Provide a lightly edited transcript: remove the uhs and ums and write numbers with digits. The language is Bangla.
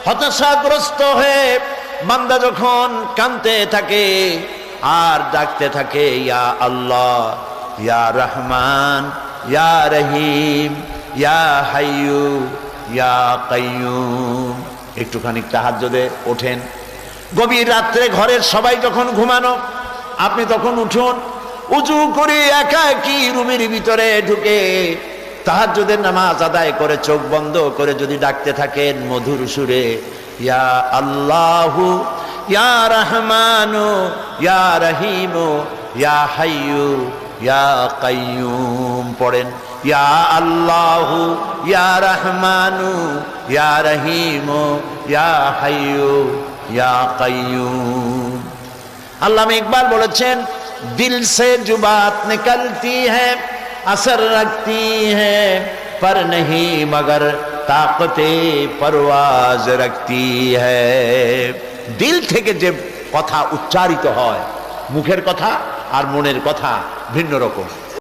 হতাশাগ্রস্ত হয়ে বান্দা যখন কাঁদতে থাকে আর ডাকতে থাকে, ইয়া আল্লাহ, ইয়া রহমান, ইয়া রহিম, ইয়া হাইয়ু, ইয়া কাইয়ুম। একটুখানি তাহাজ্জুদে ওঠেন, গভীর রাত্রে ঘরের সবাই যখন ঘুমানো, আপনি তখন উঠুন, উজু করে একাকী রুমের ভিতরে ঢুকে তাহাজ্জুদের নামাজ আদায় করে চোখ বন্ধ করে যদি ডাকতে থাকেন মধুর সুরে, ইয়া আল্লাহু, ইয়া রহমানু, ইয়া রহিমু, ইয়া হাইয়ু, ইয়া কাইয়ুম পড়েন, ইয়া আল্লাহু, ইয়া রহমানু, ইয়া রহিমু, ইয়া হাইয়ু, ইয়া কাইয়ুম। আল্লামা ইকবাল বলেছেন, দিল সে जो बात निकलती है असर रखती है पर नहीं मगर ताकते परवाज रखती है। দিল থেকে যে কথা উচ্চারিত হয়, মুখের কথা আর মনের কথা ভিন্ন রকম।